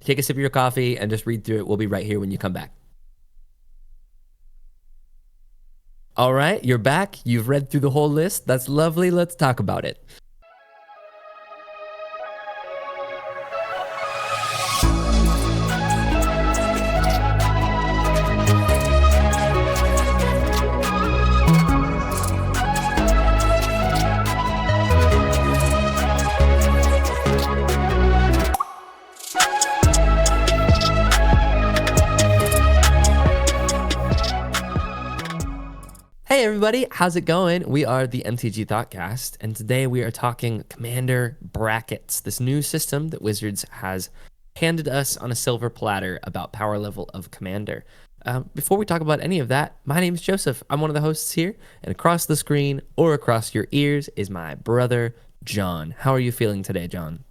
take a sip of your coffee, and just read through it. We'll be right here when you come back. All right, you're back. You've read through the whole list. That's lovely. Let's talk about it. Hey everybody, how's it going? We are the MTG Thoughtcast, and today we are talking Commander Brackets, this new system that Wizards has handed us on a silver platter about power level of Commander. Before we talk about any of that, my name is Joseph. I'm one of the hosts here, and across the screen or across your ears is my brother, John. How are you feeling today, John?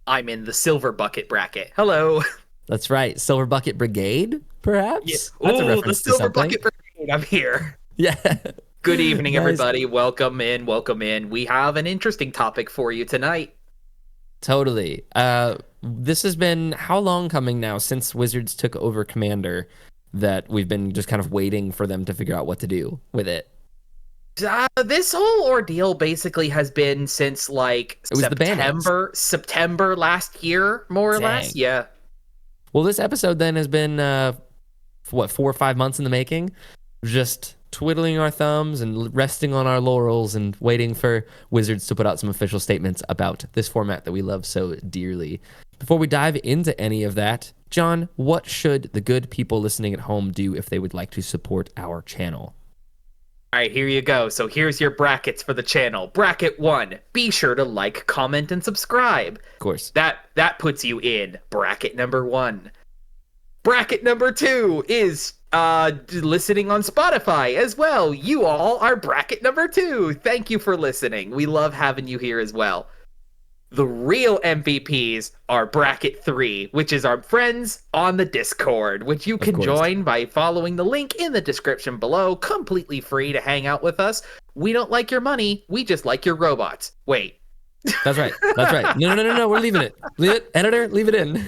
I'm in the silver bucket bracket. Hello. That's right, Silver Bucket Brigade, perhaps? Yeah. That's a Ooh, reference the silver to something. bucket brigade. I'm here. Yeah. Good evening, Nice. everybody. Welcome in. Welcome in. We have an interesting topic for you tonight. Totally. This has been how long coming now since Wizards took over Commander that we've been just kind of waiting for them to figure out what to do with it. This whole ordeal basically has been since like It was the bannings. September last year, more or less. Dang. Yeah. Well, this episode then has been, 4 or 5 months in the making? Just twiddling our thumbs and resting on our laurels and waiting for Wizards to put out some official statements about this format that we love so dearly. Before we dive into any of that, John, what should the good people listening at home do if they would like to support our channel? All right, here you go. So here's your brackets for the channel. Bracket 1, be sure to like, comment, and subscribe. Of course. That puts you in bracket number 1. Bracket number 2 is listening on Spotify as well. You all are bracket number 2. Thank you for listening. We love having you here as well. The real MVPs are bracket 3, which is our friends on the Discord, which you can join by following the link in the description below. Completely free to hang out with us. We don't like your money. We just like your robots. Wait. That's right. That's right. No. We're leaving it. Leave it. Editor, leave it in.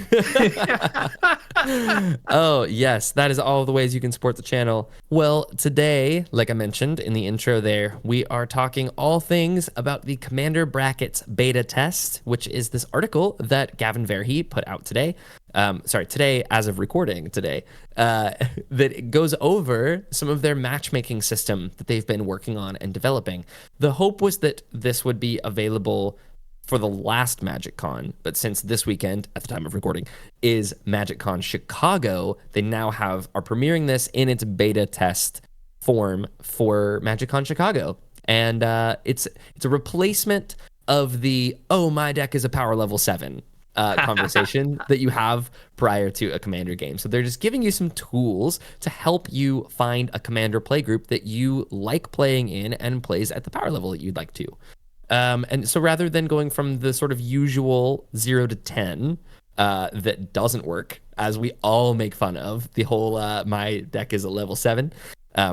Oh, yes. That is all the ways you can support the channel. Well, today, like I mentioned in the intro there, we are talking all things about the Commander Brackets beta test, which is this article that Gavin Verhey put out today. Today, as of recording today, that goes over some of their matchmaking system that they've been working on and developing. The hope was that this would be available for the last MagicCon, but since this weekend, at the time of recording, is MagicCon Chicago, they now are premiering this in its beta test form for MagicCon Chicago. And it's a replacement of the, oh, my deck is a power level 7 conversation that you have prior to a Commander game. So they're just giving you some tools to help you find a Commander play group that you like playing in and plays at the power level that you'd like to. And so rather than going from the sort of usual 0 to 10 that doesn't work, as we all make fun of, the whole my deck is a level 7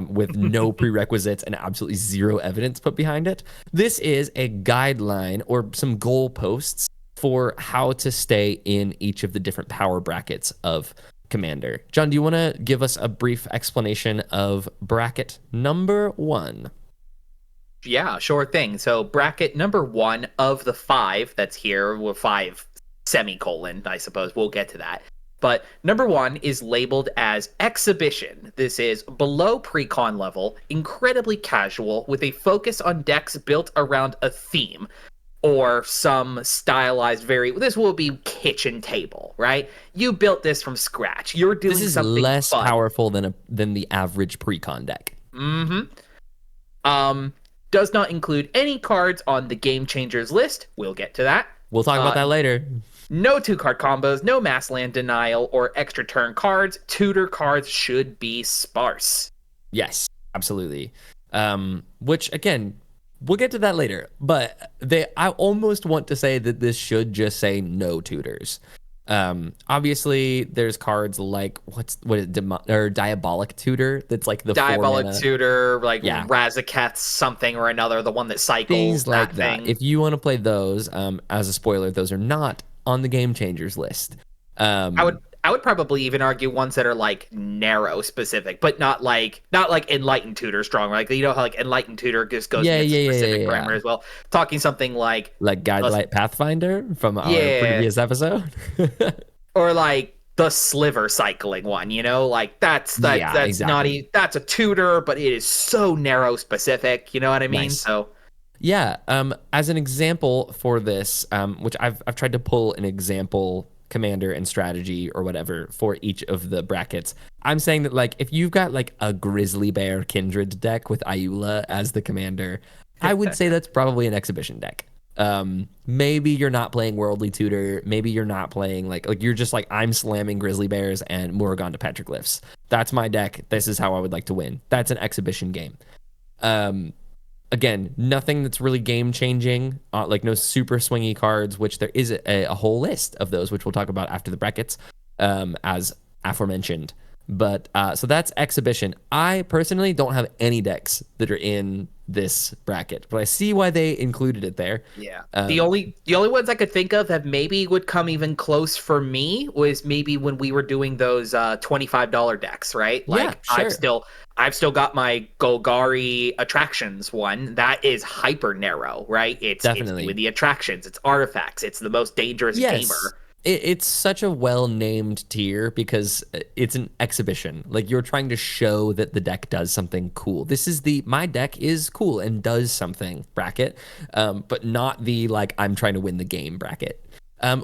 with no prerequisites and absolutely zero evidence put behind it, this is a guideline or some goalposts for how to stay in each of the different power brackets of Commander. John, do you want to give us a brief explanation of bracket number 1? Yeah, sure thing. So bracket number 1 of the 5 that's here, well, 5 semicolon, I suppose. We'll get to that. But number 1 is labeled as Exhibition. This is below pre-con level, incredibly casual, with a focus on decks built around a theme. Or some stylized this will be kitchen table, right? You built this from scratch. You're doing something This is less fun. powerful than the average pre-con deck. Does not include any cards on the Game Changers list. We'll get to that. We'll talk about that later. No 2-card combos, no mass land denial, or extra turn cards. Tutor cards should be sparse. Yes, absolutely. Which, again, we'll get to that later. But I almost want to say that this should just say no tutors. Obviously, there's cards like Diabolic Tutor. That's like the Diabolic Tutor, like yeah. Razaketh something or another, the one that cycles. Things like that. Thing. If you want to play those, as a spoiler, those are not on the Game Changers list. I would probably even argue ones that are like narrow specific, but not like Enlightened Tutor strong. Like you know how like Enlightened Tutor just goes Yeah, into yeah, yeah, specific yeah, grammar yeah. as well. Talking something like Like Guidelight Pathfinder from our yeah, previous episode. or like the sliver cycling one, you know, like Yeah, that's not exactly. even that's a tutor, but it is so narrow specific. You know what I mean? Nice. So Yeah. As an example for this, which I've tried to pull an example commander and strategy or whatever for each of the brackets. I'm saying that like if you've got like a Grizzly Bear Kindred deck with Ayula as the commander, I would say that's probably an exhibition deck. Maybe you're not playing Worldly Tutor. Maybe you're not playing like you're just like I'm slamming Grizzly Bears and Morrigan to Petroglyphs. That's my deck. This is how I would like to win. That's an exhibition game. Um, Again, nothing that's really game changing, like no super swingy cards, which there is a whole list of those, which we'll talk about after the brackets, as aforementioned. But so that's exhibition. I personally don't have any decks that are in this bracket, but I see why they included it there. yeah. The Um, only ones I could think of that maybe would come even close for me was maybe when we were doing those $25 decks, right? yeah, Like sure, I've still got my Golgari attractions one. That is hyper narrow, right? It's doing definitely. the attractions, it's artifacts, it's the most dangerous Yes. gamer. It's such a well-named tier because it's an exhibition. Like you're trying to show that the deck does something cool. This is the my deck is cool and does something bracket, but not the like I'm trying to win the game bracket.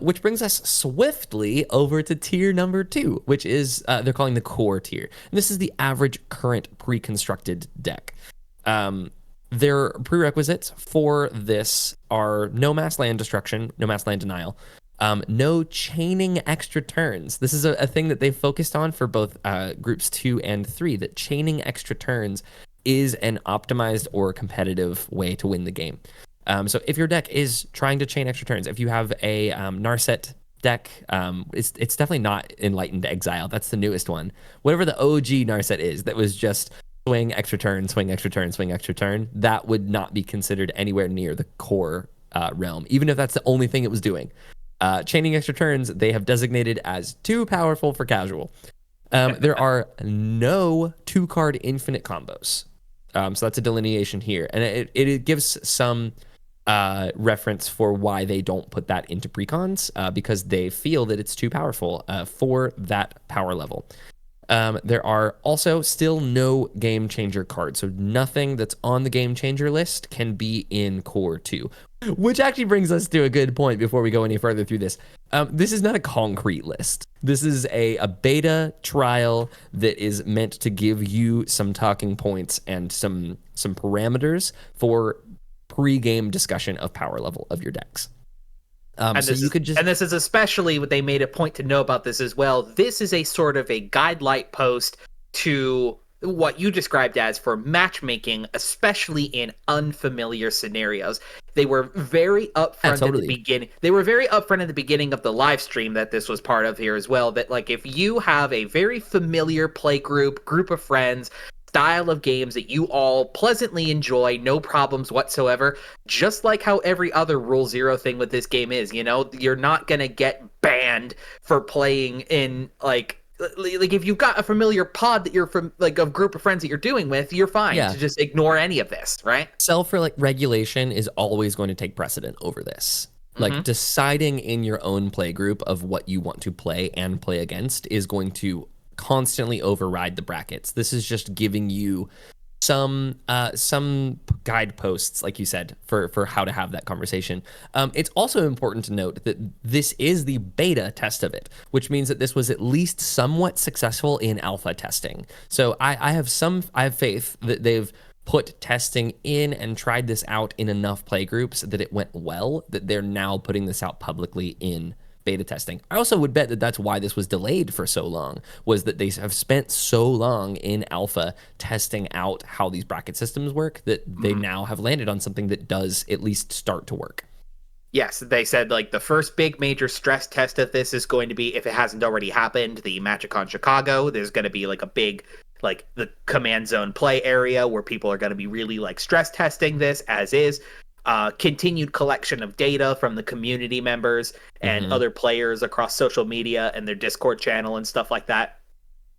Which brings us swiftly over to tier number 2, which is they're calling the core tier. And this is the average current pre-constructed deck. Their prerequisites for this are no mass land destruction, no mass land denial, no chaining extra turns. This is a thing that they've focused on for both groups 2 and 3, that chaining extra turns is an optimized or competitive way to win the game. So if your deck is trying to chain extra turns, if you have a Narset deck, it's definitely not Enlightened Exile. That's the newest one. Whatever the OG Narset is, that was just swing extra turn, swing extra turn, swing extra turn, that would not be considered anywhere near the core realm, even if that's the only thing it was doing. Chaining extra turns, they have designated as too powerful for casual. There are no 2-card infinite combos. So that's a delineation here. And it gives some reference for why they don't put that into precons, because they feel that it's too powerful for that power level. There are also still no game changer cards. So nothing that's on the game changer list can be in core 2, which actually brings us to a good point before we go any further through this. This is not a concrete list. This is a beta trial that is meant to give you some talking points and some parameters for pre-game discussion of power level of your decks. And So you could just this is especially what they made a point to know about this as well. This is a sort of a guidelight post to what you described as for matchmaking, especially in unfamiliar scenarios. They were very upfront at the beginning. They were very upfront at the beginning of the live stream that this was part of here as well. That like if you have a very familiar play group of friends, style of games that you all pleasantly enjoy, no problems whatsoever, just like how every other Rule Zero thing with this game is, you know, you're not gonna get banned for playing in like if you've got a familiar pod that you're from, like a group of friends that you're doing with, you're fine to just ignore any of this, right? Self regulation is always going to take precedent over this. Like deciding in your own play group of what you want to play and play against is going to constantly override the brackets. This is just giving you some guideposts, like you said, for how to have that conversation. It's also important to note that this is the beta test of it, which means that this was at least somewhat successful in alpha testing. So I have faith that they've put testing in and tried this out in enough play groups that it went well, that they're now putting this out publicly in beta testing. I also would bet that that's why this was delayed for so long, was that they have spent so long in alpha testing out how these bracket systems work that they now have landed on something that does at least start to work. Yes, they said like the first big major stress test of this is going to be, if it hasn't already happened, the MagicCon Chicago. There's going to be like a big, like the command zone play area where people are going to be really like stress testing this as is. continued collection of data from the community members and other players across social media and their Discord channel and stuff like that.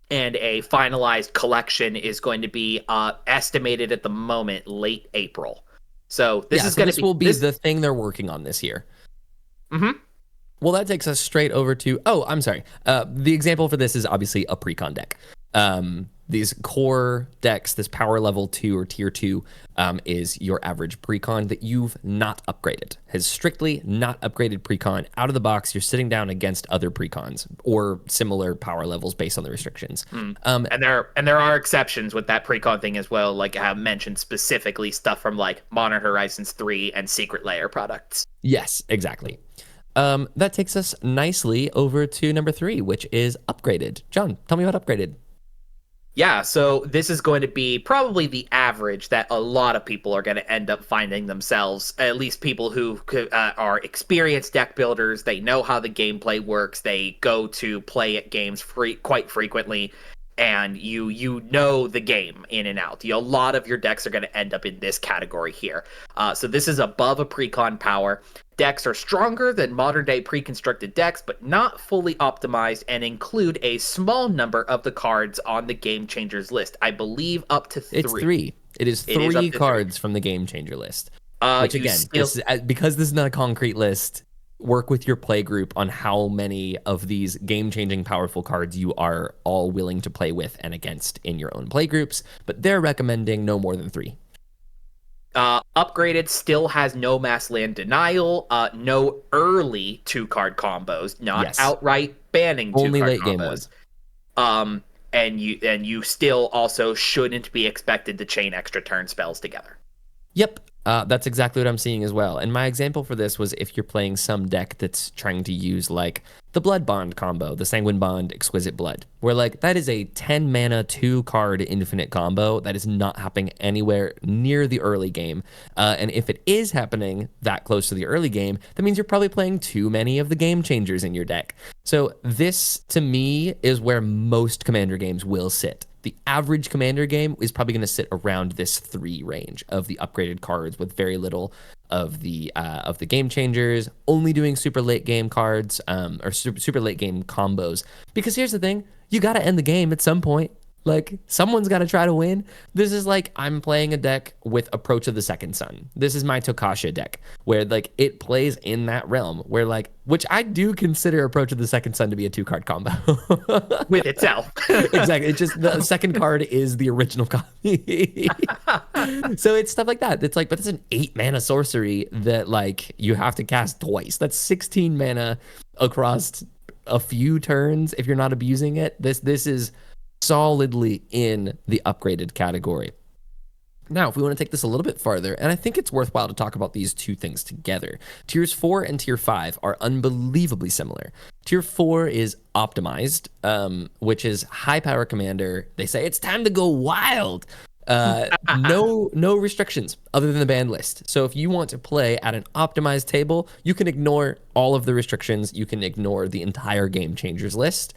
And a finalized collection is going to be estimated at the moment late April. So this will be the thing they're working on this year. Mm-hmm. Well, that takes us straight over to... Oh, I'm sorry. The example for this is obviously a precon deck. These core decks, this power level 2 or tier 2 is your average precon that you've not upgraded. Has strictly not upgraded precon. Out of the box, you're sitting down against other precons or similar power levels based on the restrictions. And there are exceptions with that precon thing as well, like I have mentioned specifically stuff from like Modern Horizons 3 and Secret Lair products. Yes, exactly. That takes us nicely over to number 3, which is upgraded. John, tell me about upgraded. Yeah, so this is going to be probably the average that a lot of people are going to end up finding themselves, at least people who are experienced deck builders. They know how the gameplay works. They go to play at games quite frequently, and you know the game in and out. A lot of your decks are going to end up in this category here. So this is above a precon power. Decks are stronger than modern-day pre-constructed decks, but not fully optimized, and include a small number of the cards on the Game Changers list. I believe up to 3. It's 3. It is 3 cards from the Game Changer list. Which again, because this is not a concrete list, work with your play group on how many of these game-changing powerful cards you are all willing to play with and against in your own play groups, but they're recommending no more than 3. Upgraded still has no mass land denial, no early 2-card combos, not outright banning 2-card only late combos. Game 1. And you still also shouldn't be expected to chain extra turn spells together. Yep. That's exactly what I'm seeing as well. And my example for this was if you're playing some deck that's trying to use like the Blood Bond combo, the Sanguine Bond, Exquisite Blood, where like that is a 10 mana 2-card infinite combo that is not happening anywhere near the early game. And if it is happening that close to the early game, that means you're probably playing too many of the Game Changers in your deck. So this, to me, is where most Commander games will sit. The average Commander game is probably going to sit around this 3 range of the upgraded cards with very little of the Game Changers, only doing super late game cards or super late game combos. Because here's the thing, you got to end the game at some point. Like, someone's got to try to win. This is like I'm playing a deck with Approach of the Second Sun. This is my Tokasha deck, where like it plays in that realm, where like, which I do consider Approach of the Second Sun to be a 2-card combo. With itself. Exactly. It's just the second card is the original copy. So it's stuff like that. It's like, but it's an 8-mana sorcery that like you have to cast twice. That's 16 mana across a few turns if you're not abusing it. This is solidly in the upgraded category. Now, if we want to take this a little bit farther, and I think it's worthwhile to talk about these two things together. Tiers 4 and Tier 5 are unbelievably similar. Tier 4 is optimized, which is high power commander. They say it's time to go wild. No restrictions other than the banned list. So if you want to play at an optimized table, you can ignore all of the restrictions. You can ignore the entire Game Changers list.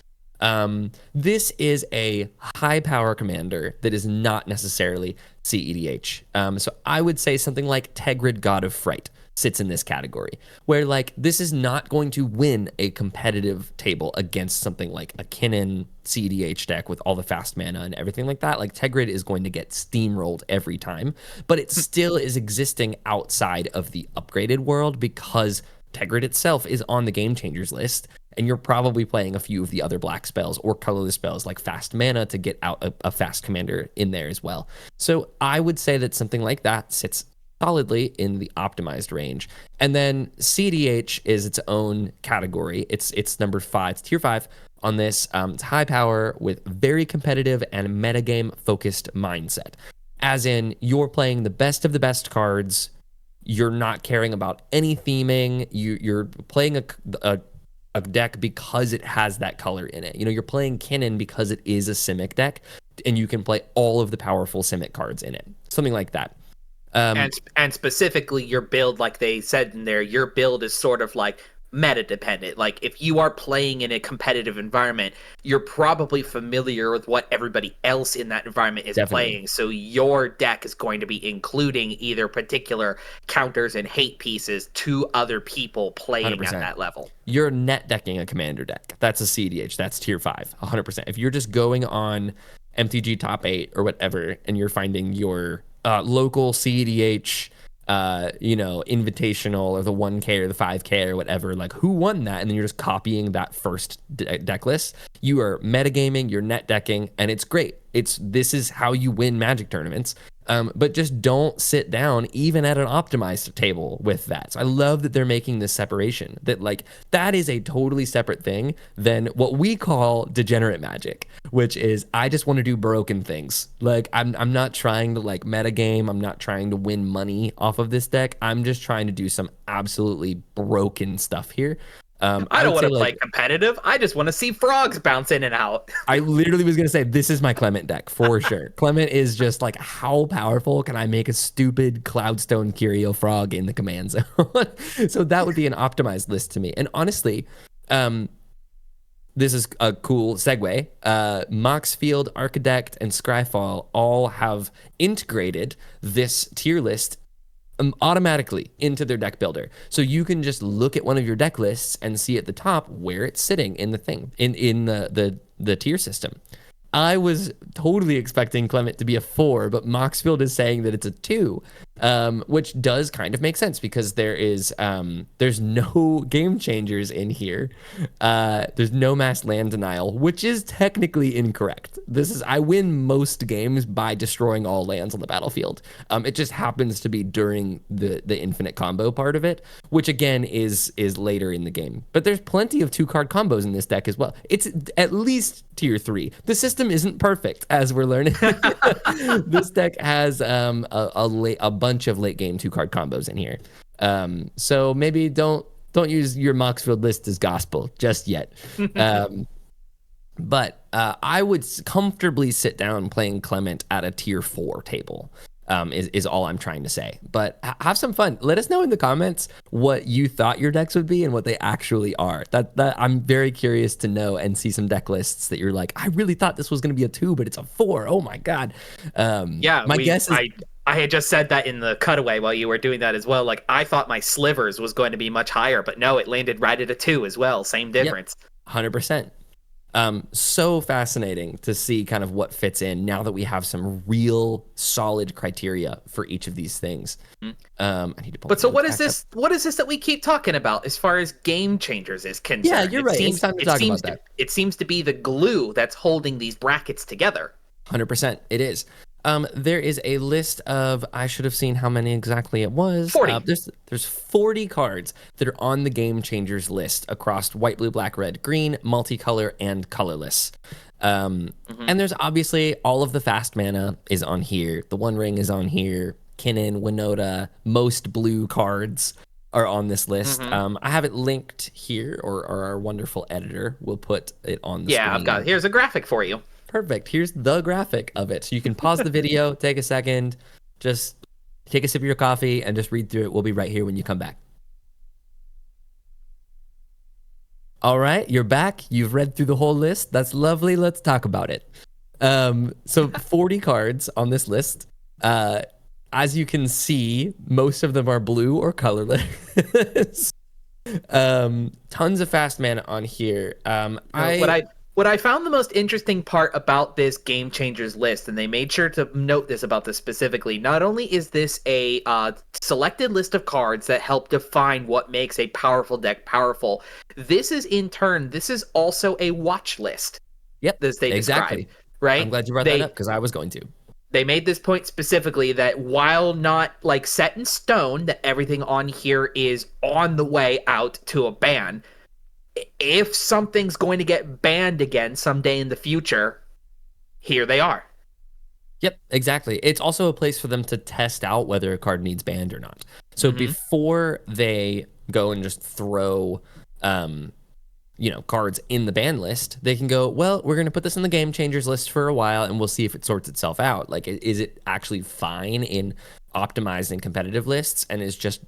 This is a high power commander that is not necessarily CEDH. So I would say something like Tegrid, God of Fright, sits in this category, where like this is not going to win a competitive table against something like a Kinnan CEDH deck with all the fast mana and everything like that. Like Tegrid is going to get steamrolled every time, but it still is existing outside of the upgraded world because Tegrid itself is on the Game Changers list. And you're probably playing a few of the other black spells or colorless spells like fast mana to get out a fast commander in there as well. So I would say that something like that sits solidly in the optimized range. And then CDH is its own category. It's number 5. It's tier 5 on this. It's high power with very competitive and metagame focused mindset. As in, you're playing the best of the best cards. You're not caring about any theming. You're playing a deck because it has that color in it. You know, you're playing Kinnan because it is a Simic deck, and you can play all of the powerful Simic cards in it. Something like that. And specifically, your build, like they said in there, your build is sort of like meta dependent. Like if you are playing in a competitive environment, you're probably familiar with what everybody else in that environment is Definitely. playing. So your deck is going to be including either particular counters and hate pieces to other people playing at 100%. that level. You're net decking a commander deck. That's a CDH. That's tier 5. 100%. If you're just going on MTG top 8 or whatever, and you're finding your local CDH, invitational, or the 1K or the 5K or whatever, like who won that, and then you're just copying that first deck list, you are metagaming, you're net decking, and it's great. This is how you win Magic tournaments. But just don't sit down even at an optimized table with that. So I love that they're making this separation, that like that is a totally separate thing than what we call degenerate Magic, which is I just want to do broken things. Like I'm not trying to like metagame. I'm not trying to win money off of this deck. I'm just trying to do some absolutely broken stuff here. I don't want to play competitive. I just want to see frogs bounce in and out. I literally was going to say, this is my Clement deck for sure. Clement is just like, how powerful can I make a stupid Cloudstone Curio Frog in the command zone? So that would be an optimized list to me. And honestly, this is a cool segue. Moxfield, Architect, and Scryfall all have integrated this tier list automatically into their deck builder. So you can just look at one of your deck lists and see at the top where it's sitting in the thing, in the tier system. I was totally expecting Clement to be a 4, but Moxfield is saying that it's a 2, which does kind of make sense because there's no game changers in here. There's no mass land denial, which is technically incorrect. I win most games by destroying all lands on the battlefield. It just happens to be during the infinite combo part of it, which again is later in the game. But there's plenty of 2-card combos in this deck as well. It's at least tier 3. The system isn't perfect, as we're learning. This deck has a bunch of late game 2-card combos in here. So maybe don't use your Moxfield list as gospel just yet. But I would comfortably sit down playing Clement at a tier 4 table. Is all I'm trying to say. But have some fun. Let us know in the comments what you thought your decks would be and what they actually are. That I'm very curious to know and see some deck lists that you're like, I really thought this was going to be a 2, but it's a 4. Oh my god. My guess is I had just said that in the cutaway while you were doing that as well. Like I thought my slivers was going to be much higher, but no, it landed right at a 2 as well. Same difference. Yep, 100%. So fascinating to see kind of what fits in now that we have some real solid criteria for each of these things. I need to pull but so what is this? What is this that we keep talking about as far as game changers is concerned? Yeah, you're right. It's time to talk about that. It seems to be the glue that's holding these brackets together. 100%. It is. There is a list of, I should have seen how many exactly it was. 40. There's 40 cards that are on the Game Changers list across white, blue, black, red, green, multicolor, and colorless. And there's obviously all of the fast mana is on here. The One Ring is on here. Kinnan, Winota, most blue cards are on this list. I have it linked here, or our wonderful editor will put it on the screen. I've got it. Here's a graphic for you. Perfect. Here's the graphic of it. So you can pause the video, take a second, just take a sip of your coffee, and just read through it. We'll be right here when you come back. All right, you're back. You've read through the whole list. That's lovely. Let's talk about it. So 40 cards on this list. As you can see, most of them are blue or colorless. Tons of fast mana on here. What I found the most interesting part about this Game Changers list, and they made sure to note this about this specifically, not only is this a selected list of cards that help define what makes a powerful deck powerful, this is also a watch list. Yep, as they exactly. describe, right? I'm glad you brought that up because I was going to. They made this point specifically that while not like set in stone, that everything on here is on the way out to a ban. If something's going to get banned again someday in the future, here they are. Yep, exactly. It's also a place for them to test out whether a card needs banned or not. So before they go and just throw, cards in the ban list, they can go, well, we're going to put this in the Game Changers list for a while, and we'll see if it sorts itself out. Like, is it actually fine in optimized and competitive lists, and is just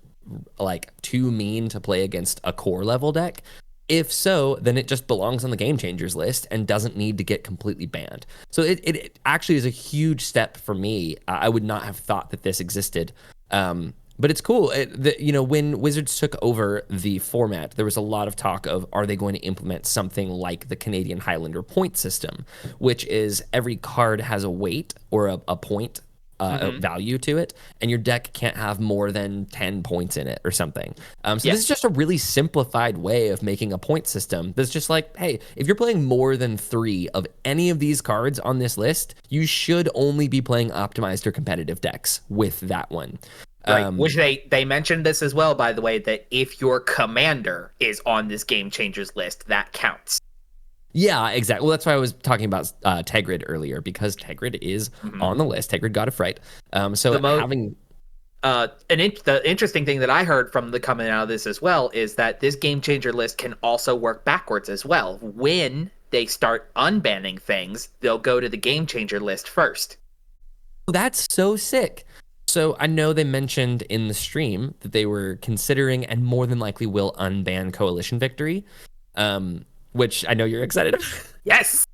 like too mean to play against a core level deck? If so, then it just belongs on the game changers list and doesn't need to get completely banned. So it actually is a huge step for me. I would not have thought that this existed. But it's cool. When Wizards took over the format, there was a lot of talk of, are they going to implement something like the Canadian Highlander point system, which is every card has a weight or a point value to it, and your deck can't have more than 10 points in it or something. This is just a really simplified way of making a point system that's just like, hey, if you're playing more than 3 of any of these cards on this list, you should only be playing optimized or competitive decks with that one. Right, which they mentioned this as well, by the way, that if your commander is on this Game Changers list, that counts. Yeah, exactly. Well, that's why I was talking about Tegrid earlier, because Tegrid is on the list. Tegrid, God of Fright. The interesting thing that I heard from the coming out of this as well is that this Game Changer list can also work backwards as well. When they start unbanning things, they'll go to the Game Changer list first. That's so sick. So I know they mentioned in the stream that they were considering and more than likely will unban Coalition Victory, which I know you're excited about. Yes!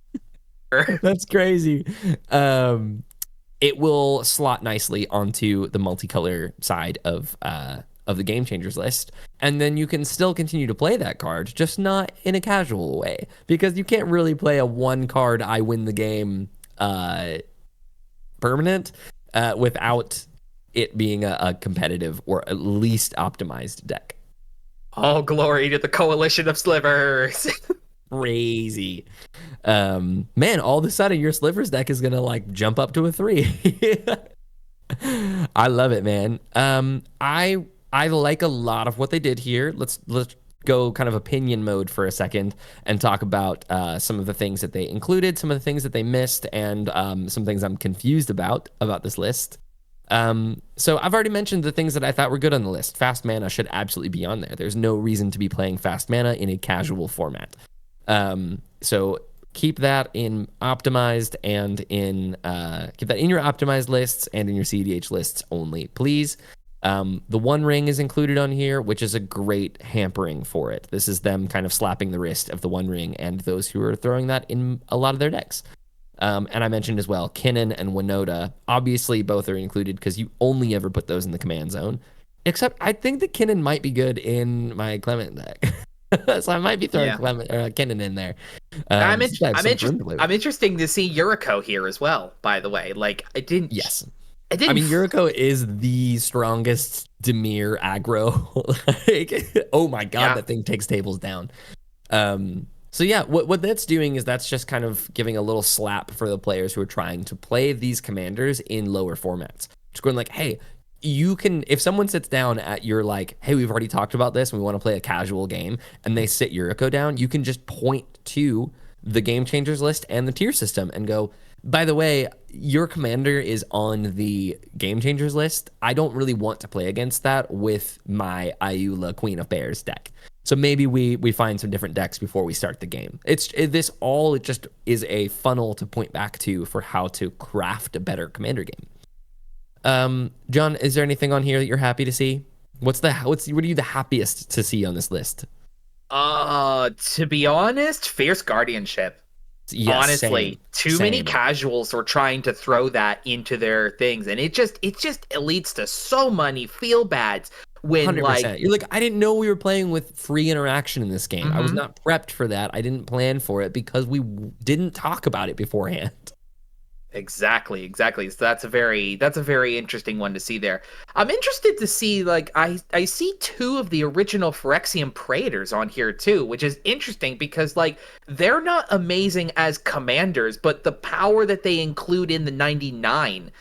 That's crazy. It will slot nicely onto the multicolor side of the Game Changers list, and then you can still continue to play that card, just not in a casual way, because you can't really play a one card I win the game permanent without it being a competitive or at least optimized deck. All glory to the Coalition of Slivers. Crazy. Man, all of a sudden your Slivers deck is gonna like jump up to a 3. I love it, man. I like a lot of what they did here. Let's go kind of opinion mode for a second and talk about some of the things that they included, some of the things that they missed, and some things I'm confused about this list. So I've already mentioned the things that I thought were good on the list. Fast mana should absolutely be on there. There's no reason to be playing fast mana in a casual format. So keep that in optimized and keep that in your optimized lists and in your CDH lists only, please. The One Ring is included on here, which is a great hampering for it. This is them kind of slapping the wrist of the One Ring and those who are throwing that in a lot of their decks. And I mentioned as well, Kinnan and Winota. Obviously, both are included because you only ever put those in the command zone. Except I think that Kinnan might be good in my Clement deck. So I might be throwing Kinnan in there. I'm interesting to see Yuriko here as well, by the way. Yes. I mean, Yuriko is the strongest Dimir aggro. Oh my god, that thing takes tables down. So yeah, what that's doing is that's just kind of giving a little slap for the players who are trying to play these commanders in lower formats. Just going like, hey, you can, if someone sits down at your like, hey, we've already talked about this and we want to play a casual game, and they sit Yuriko down, you can just point to the Game Changers list and the tier system and go, by the way, your commander is on the Game Changers list. I don't really want to play against that with my Ayula Queen of Bears deck. So maybe we find some different decks before we start the game. It just is a funnel to point back to for how to craft a better commander game. John, is there anything on here that you're happy to see? What are you the happiest to see on this list? To be honest, Fierce Guardianship. Yes, honestly, too many casuals were trying to throw that into their things, and it leads to so many feel bads. When 100%. You're like, I didn't know we were playing with free interaction in this game. I was not prepped for that. I didn't plan for it because we didn't talk about it beforehand. Exactly. So that's a very interesting one to see there. I'm interested to see, like, I see 2 of the original Phyrexian Praetors on here too, which is interesting because, like, they're not amazing as commanders, but the power that they include in the 99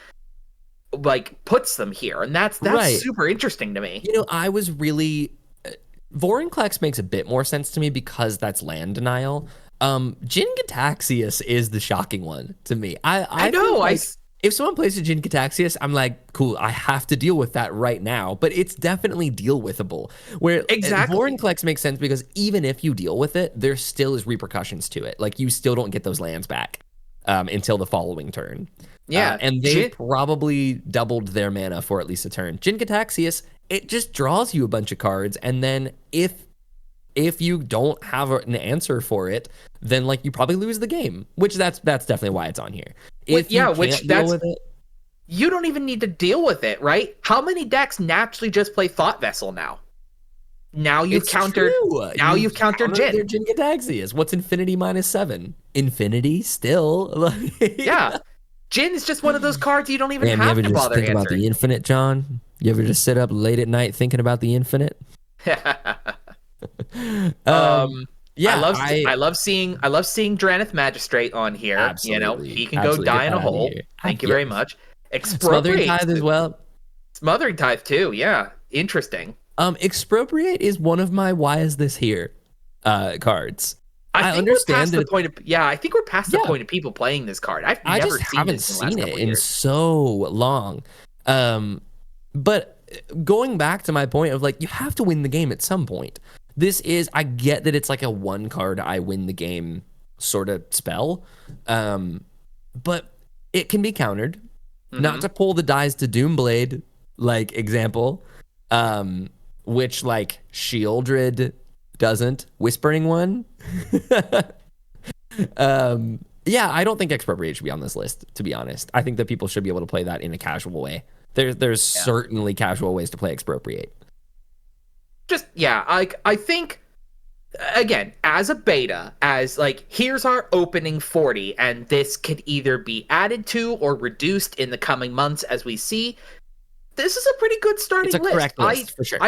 like puts them here, and that's right. Super interesting to me. You know, I was really Vorinclex makes a bit more sense to me because that's land denial. Jin Gitaxias is the shocking one to me. I know. Like, if someone plays a Jin Gitaxias, I'm like, cool, I have to deal with that right now, but it's definitely deal withable. Where Vorinclex makes sense because even if you deal with it, there still is repercussions to it. Like, you still don't get those lands back until the following turn. Yeah, and they probably doubled their mana for at least a turn. Jin Gitaxias it just draws you a bunch of cards, and then if you don't have an answer for it, then like you probably lose the game. Which that's definitely why it's on here. If you can't deal with it, you don't even need to deal with it, right? How many decks naturally just play Thought Vessel now? Now you've countered. True. Now you've countered Jin. Their Jin Gataxias. What's Infinity -7? Infinity still. Yeah, Jin is just one of those cards you don't even Man, have you to ever just bother think answering. about the infinite, John? You ever just sit up late at night thinking about the infinite? Yeah, I love seeing Draneth Magistrate on here. Absolutely. He can go die in a hole. Thank you very much. Smothering Tithe as well. Smothering Tithe too. Yeah, interesting. Expropriate is one of my why is this here cards. I think understand we're past the point of I think we're past the point of people playing this card. I just haven't seen it in so long. But going back to my point of like you have to win the game at some point. I get that it's like a one card I win the game sort of spell. But it can be countered. Mm-hmm. Not to pull the dies to Doomblade like example. Which like Shieldred doesn't. Whispering one. Yeah, I don't think Expropriate should be on this list, to be honest. I think that people should be able to play that in a casual way. There's certainly casual ways to play Expropriate. I think, again, as a beta, as like, here's our opening 40, and this could either be added to or reduced in the coming months as we see. This is a pretty good starting list. It's a correct list, for sure.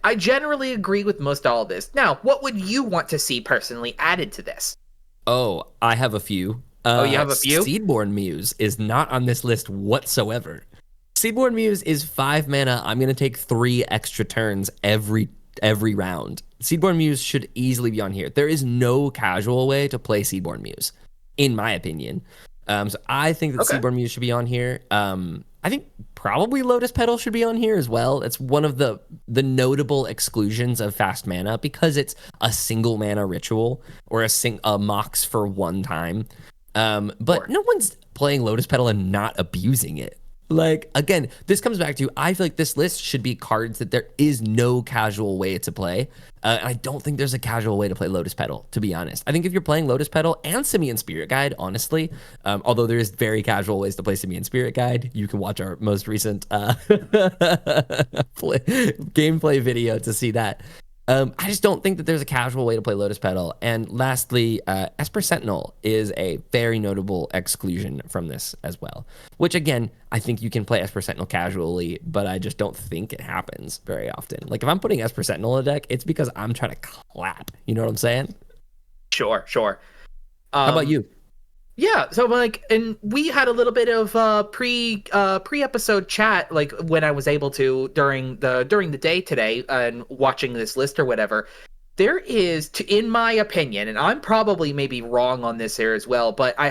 I generally agree with most all of this. Now, what would you want to see personally added to this? Oh, I have a few. You have a few? Seedborn Muse is not on this list whatsoever. Seedborn Muse is 5 mana. I'm going to take 3 extra turns every round. Seedborn Muse should easily be on here. There is no casual way to play Seedborn Muse, in my opinion. So I think that Seedborn Muse should be on here. I think probably Lotus Petal should be on here as well. It's one of the notable exclusions of fast mana because it's a single mana ritual or a mox for one time. But no one's playing Lotus Petal and not abusing it. Like, again, this comes back to, I feel like this list should be cards that there is no casual way to play. I don't think there's a casual way to play Lotus Petal, to be honest. I think if you're playing Lotus Petal and Simian Spirit Guide, honestly, although there is very casual ways to play Simian Spirit Guide, you can watch our most recent gameplay video to see that. I just don't think that there's a casual way to play Lotus Petal. And lastly, Esper Sentinel is a very notable exclusion from this as well. Which, again, I think you can play Esper Sentinel casually, but I just don't think it happens very often. Like, if I'm putting Esper Sentinel in a deck, it's because I'm trying to clap. You know what I'm saying? Sure. How about you? Yeah, so like, and we had a little bit of pre-episode chat, like when I was able to during the day today and watching this list or whatever. There is, in my opinion, and I'm probably maybe wrong on this here as well, but I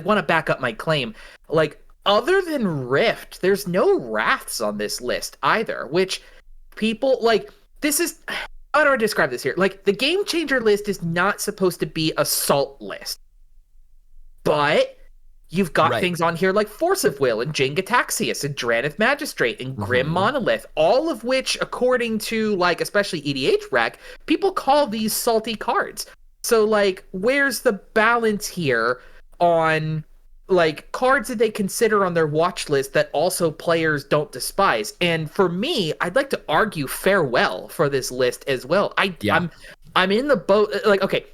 want to back up my claim. Like, other than Rift, there's no Wraths on this list either, which people like. This is, how do I describe this here? Like, the Game Changer list is not supposed to be a salt list. But you've got things on here like Force of Will and Jin Gataxias and Draneth Magistrate and Grim Monolith, all of which, according to, like, especially EDH Rec, people call these salty cards. So, like, where's the balance here on, like, cards that they consider on their watch list that also players don't despise? And for me, I'd like to argue Farewell for this list as well. I'm in the boat, like, okay.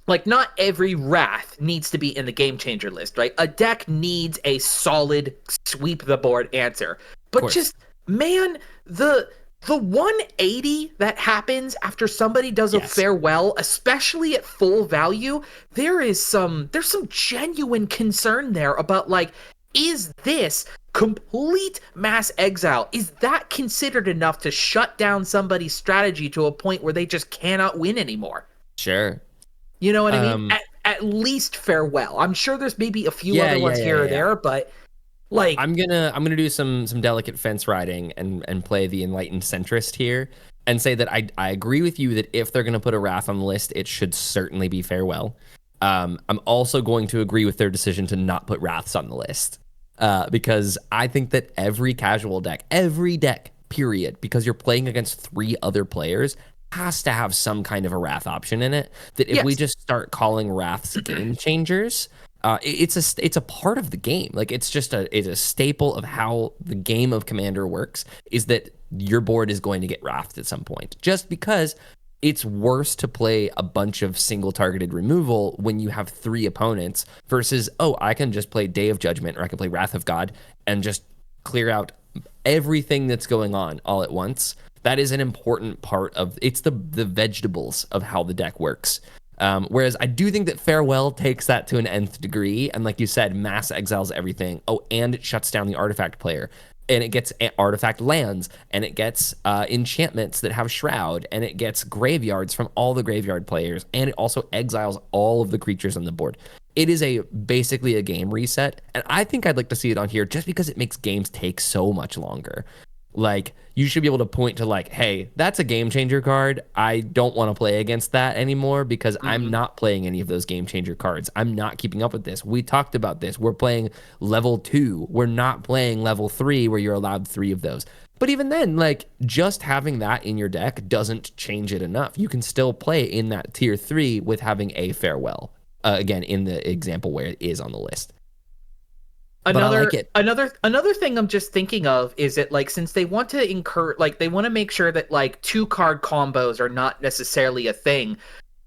Like, not every Wrath needs to be in the Game Changer list, right? A deck needs a solid sweep the board answer. But just, man, the 180 that happens after somebody does a Farewell, especially at full value, there's some genuine concern there about, like, is this complete mass exile? Is that considered enough to shut down somebody's strategy to a point where they just cannot win anymore? Sure. You know what I mean? At least Farewell. I'm sure there's maybe a few other ones here or there, but like, I'm gonna do some delicate fence riding and play the enlightened centrist here and say that I agree with you that if they're gonna put a Wrath on the list, it should certainly be Farewell. I'm also going to agree with their decision to not put Wraths on the list because I think that every casual deck, period, because you're playing against 3 other players, has to have some kind of a Wrath option in it. That if we just start calling Wraths game changers, it's a part of the game. Like it's a staple of how the game of Commander works, is that your board is going to get Wrathed at some point. Just because it's worse to play a bunch of single targeted removal when you have 3 opponents versus, oh, I can just play Day of Judgment, or I can play Wrath of God and just clear out everything that's going on all at once. That is an important part of it's the vegetables of how the deck works. Whereas I do think that Farewell takes that to an nth degree, and like you said, mass exiles everything. Oh, and it shuts down the artifact player, and it gets artifact lands, and it gets enchantments that have Shroud, and it gets graveyards from all the graveyard players, and it also exiles all of the creatures on the board. It is basically a game reset, and I think I'd like to see it on here just because it makes games take so much longer. Like, you should be able to point to like, hey, that's a game changer card. I don't want to play against that anymore because I'm not playing any of those game changer cards. I'm not keeping up with this. We talked about this. We're playing level 2. We're not playing level 3 where you're allowed 3 of those. But even then, like, just having that in your deck doesn't change it enough. You can still play in that tier 3 with having a Farewell. Again, in the example where it is on the list. Another thing I'm just thinking of is that, like, since they want to they want to make sure that like 2-card combos are not necessarily a thing,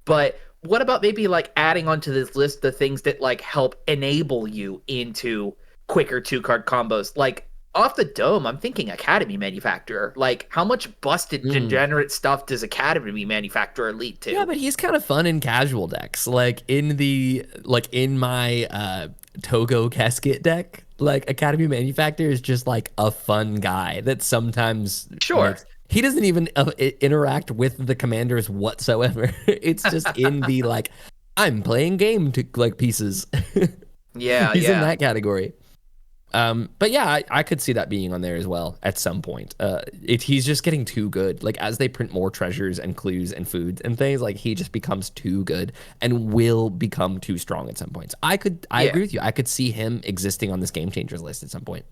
but what about maybe like adding onto this list the things that like help enable you into quicker 2-card combos? Like, off the dome, I'm thinking Academy Manufacturer. Like, how much busted degenerate stuff does Academy Manufacturer lead to? Yeah, but he's kind of fun in casual decks. Like in my Togo Casket deck, like Academy Manufacturer is just like a fun guy that sometimes he doesn't even interact with the commanders whatsoever. It's just in the like, I'm playing game to like pieces. He's in that category. But yeah, I could see that being on there as well at some point. He's just getting too good. Like, as they print more treasures and clues and foods and things, like, he just becomes too good and will become too strong at some points. I agree with you. I could see him existing on this game changers list at some point.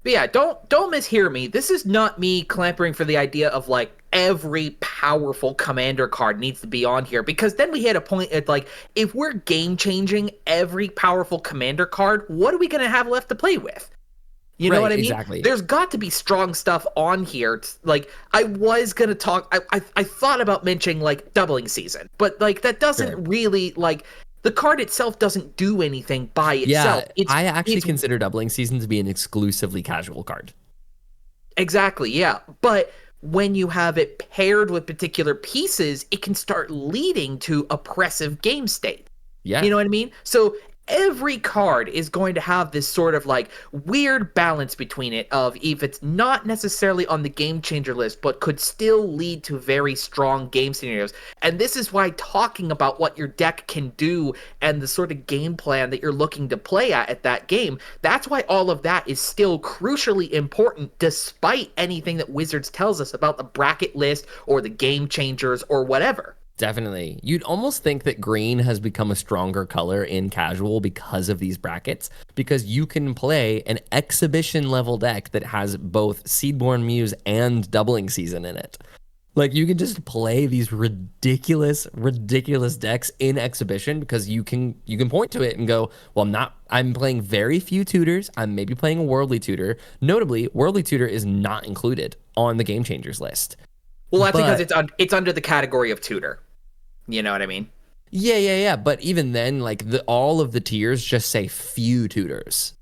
But yeah, don't mishear me. This is not me clamoring for the idea of like every powerful commander card needs to be on here, because then we hit a point at like, if we're game changing every powerful commander card, what are we going to have left to play with? You know what I mean? Exactly. There's got to be strong stuff on here. Like, I was going to talk, I thought about mentioning like Doubling Season, but like that doesn't really like, the card itself doesn't do anything by itself. Yeah, I actually consider Doubling Season to be an exclusively casual card. Exactly, yeah. But when you have it paired with particular pieces, it can start leading to oppressive game state. Yeah. You know what I mean? So every card is going to have this sort of like weird balance between it of if it's not necessarily on the game changer list, but could still lead to very strong game scenarios. And this is why talking about what your deck can do and the sort of game plan that you're looking to play at that game, that's why all of that is still crucially important, despite anything that Wizards tells us about the bracket list or the game changers or whatever. Definitely. You'd almost think that green has become a stronger color in casual because of these brackets, because you can play an exhibition level deck that has both Seedborn Muse and Doubling Season in it. Like, you can just play these ridiculous decks in exhibition because you can point to it and go, well, I'm playing very few tutors. I'm maybe playing a Worldly Tutor. Notably, Worldly Tutor is not included on the Game Changers list. Well, that's because it's under the category of tutor. You know what I mean? Yeah. But even then, like, all of the tiers just say few tutors.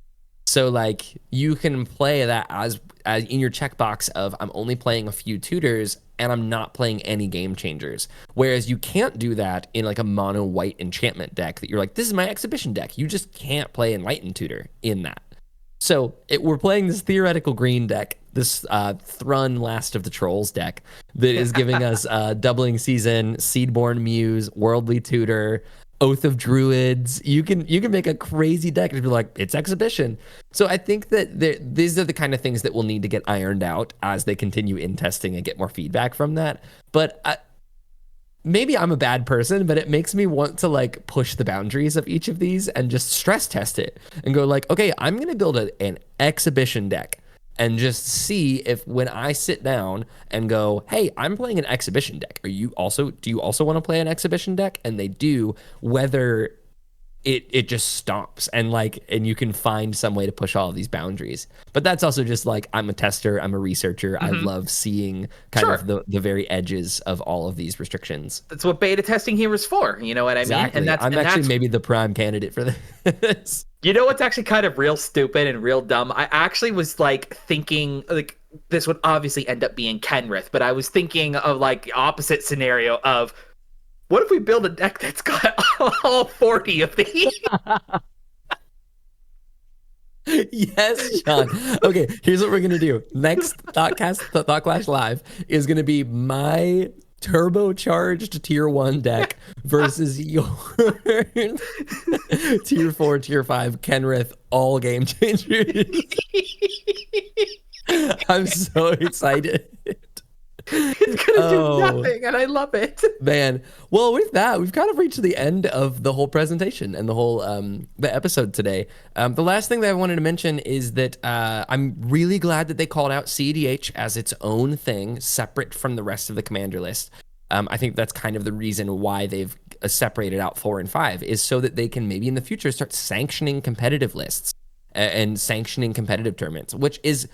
So, like, you can play that as in your checkbox of I'm only playing a few tutors and I'm not playing any game changers. Whereas you can't do that in like a mono white enchantment deck that you're like, this is my exhibition deck. You just can't play Enlightened Tutor in that. So we're playing this theoretical green deck, this Thrun Last of the Trolls deck that is giving us Doubling Season, Seedborn Muse, Worldly Tutor, Oath of Druids. You can make a crazy deck and be like, it's exhibition. So I think that these are the kind of things that will need to get ironed out as they continue in testing and get more feedback from that. But maybe I'm a bad person, but it makes me want to like push the boundaries of each of these and just stress test it and go like, okay, I'm going to build an exhibition deck. and just see if when I sit down and go, hey, I'm playing an exhibition deck. Do you also want to play an exhibition deck? And they do, whether it just stops and you can find some way to push all of these boundaries. But that's also just like, I'm a tester, I'm a researcher. I love seeing kind of the very edges of all of these restrictions. That's what beta testing here is for. You know what I mean? And I'm actually maybe the prime candidate for this. You know what's actually kind of real stupid and real dumb? I actually was like thinking like this would obviously end up being Kenrith, but I was thinking of like the opposite scenario of, what if we build a deck that's got all 40 of these? Yes, John. Okay, here's what we're going to do. Next Thought Clash Live is going to be my turbocharged tier 1 deck versus your tier 4, tier 5 Kenrith all game changers. I'm so excited. It's gonna do nothing, and I love it, man. Well, with that, we've kind of reached the end of the whole presentation and the whole the episode today. The last thing that I wanted to mention is that I'm really glad that they called out CEDH as its own thing, separate from the rest of the commander list. I think that's kind of the reason why they've separated out 4 and 5, is so that they can maybe in the future start sanctioning competitive lists and sanctioning competitive tournaments, which is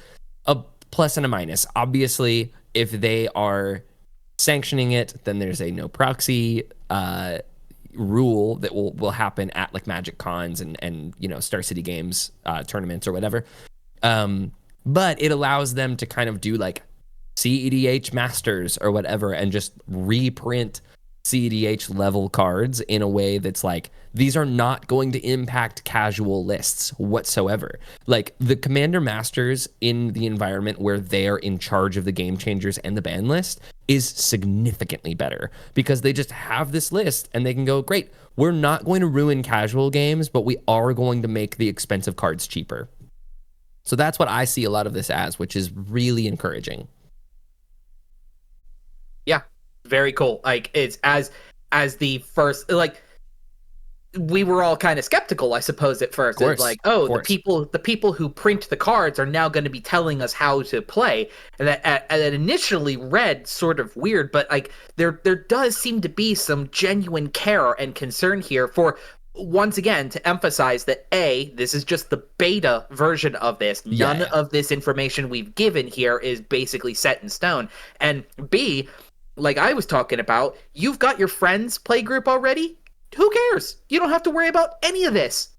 a plus and a minus. Obviously, if they are sanctioning it, then there's a no proxy rule that will happen at like Magic Cons and Star City Games tournaments or whatever. But it allows them to kind of do like CEDH Masters or whatever and just reprint CEDH level cards in a way that's like, these are not going to impact casual lists whatsoever. Like the Commander Masters in the environment where they are in charge of the game changers and the ban list is significantly better because they just have this list and they can go, great, we're not going to ruin casual games, but we are going to make the expensive cards cheaper. So that's what I see a lot of this as, which is really encouraging. Yeah, very cool. Like it's as the first, like we were all kind of skeptical, I suppose, at first. It's like, the people who print the cards are now going to be telling us how to play, and that initially read sort of weird, but like there does seem to be some genuine care and concern here for, once again, to emphasize that A, this is just the beta version of this. None of this information we've given here is basically set in stone. And B, like I was talking about, you've got your friends play group already. Who cares? You don't have to worry about any of this,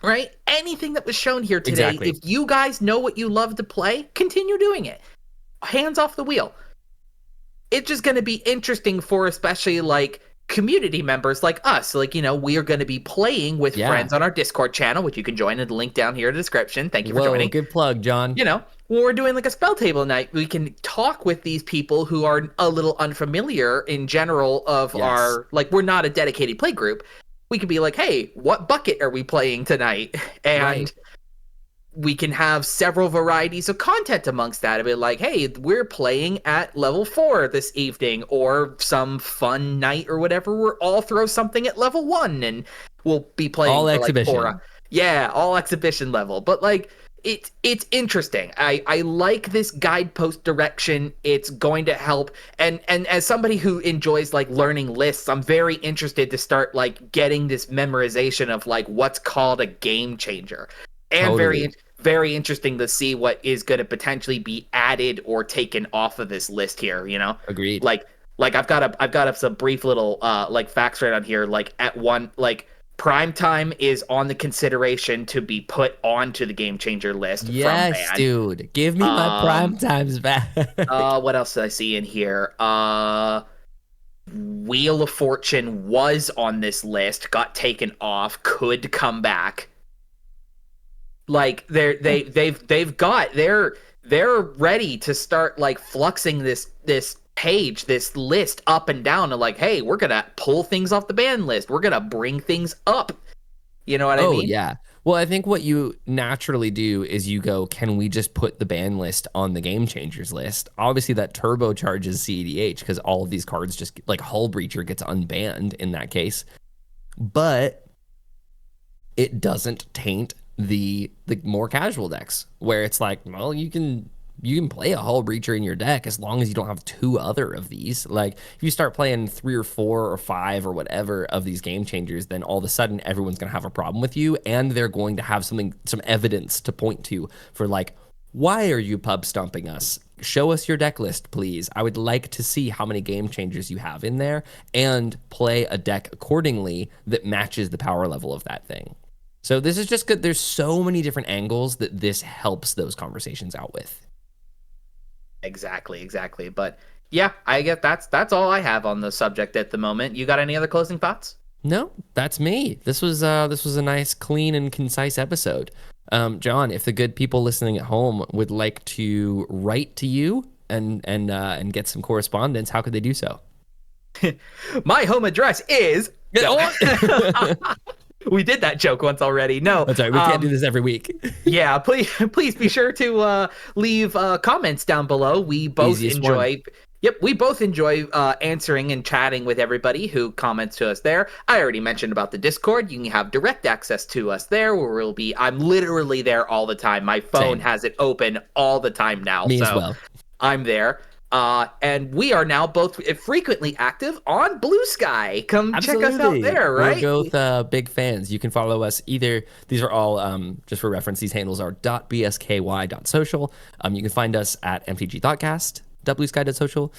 right? Anything that was shown here today, exactly. If you guys know what you love to play, continue doing it. Hands off the wheel. It's just going to be interesting for especially like community members like us. Like, we are going to be playing with friends on our Discord channel, which you can join in the link down here in the description. Thank you for joining. Good plug, John. When we're doing like a spell table night, we can talk with these people who are a little unfamiliar in general of our, like, we're not a dedicated play group. We could be like, hey, what bucket are we playing tonight? And we can have several varieties of content amongst that. It'd be like, hey, we're playing at level 4 this evening, or some fun night or whatever. We'll all throw something at level 1 and we'll be playing all for exhibition. Like all exhibition level. But like, it's interesting. I like this guidepost direction. It's going to help. And as somebody who enjoys like learning lists, I'm very interested to start like getting this memorization of like what's called a game changer. And totally. Very interesting to see what is going to potentially be added or taken off of this list here, Agreed. Like I've got some brief little like facts right on here. Like at one, like Primetime is on the consideration to be put onto the game changer list. Yes, from ban. Dude. Give me my Primetimes back. What else did I see in here? Wheel of Fortune was on this list, got taken off, could come back. Like they're ready to start like fluxing this page, this list up and down, and like, hey, we're gonna pull things off the ban list, we're gonna bring things up. You know what I mean? Oh yeah. Well, I think what you naturally do is you go, can we just put the ban list on the game changers list? Obviously that turbocharges CEDH because all of these cards just like Hull Breacher gets unbanned in that case, but it doesn't taint the more casual decks where it's like, well, you can you can play a Hull Breacher in your deck as long as you don't have 2 other of these. Like if you start playing 3 or 4 or 5 or whatever of these game changers, then all of a sudden everyone's going to have a problem with you, and they're going to have some evidence to point to for like, why are you pub stomping us? Show us your deck list, please. I would like to see how many game changers you have in there and play a deck accordingly that matches the power level of that thing. So this is just good. There's so many different angles that this helps those conversations out with. Exactly. But yeah, I guess that's all I have on the subject at the moment. You got any other closing thoughts? No, that's me. This was a nice, clean, and concise episode. John, if the good people listening at home would like to write to you and get some correspondence, how could they do so? My home address is. We did that joke once already. No, that's right. We can't do this every week. Yeah, please be sure to leave comments down below. We both enjoy. One. Yep, we both enjoy answering and chatting with everybody who comments to us there. I already mentioned about the Discord. You can have direct access to us there, where I'm literally there all the time. My phone has it open all the time now. Me as well. I'm there. And we are now both frequently active on Blue Sky. Come Absolutely. Check us out there, right? We're both big fans. You can follow us either. These are all, just for reference, these handles are .bsky.social. You can find us at MTG Thoughtcast. Bluesky.social.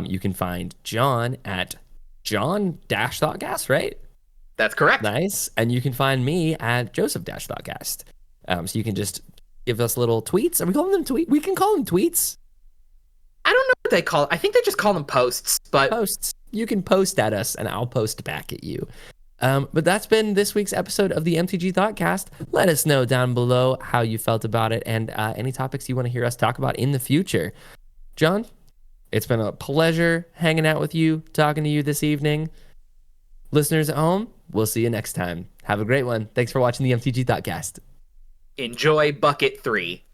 You can find John at John-Thoughtcast, right? That's correct. Nice. And you can find me at Joseph-Thoughtcast. So you can just give us little tweets. Are we calling them tweets? We can call them tweets. I don't know what they call it. I think they just call them posts. But posts. You can post at us, and I'll post back at you. But that's been this week's episode of the MTG Thoughtcast. Let us know down below how you felt about it and any topics you want to hear us talk about in the future. John, it's been a pleasure hanging out with you, talking to you this evening. Listeners at home, we'll see you next time. Have a great one. Thanks for watching the MTG Thoughtcast. Enjoy Bucket 3.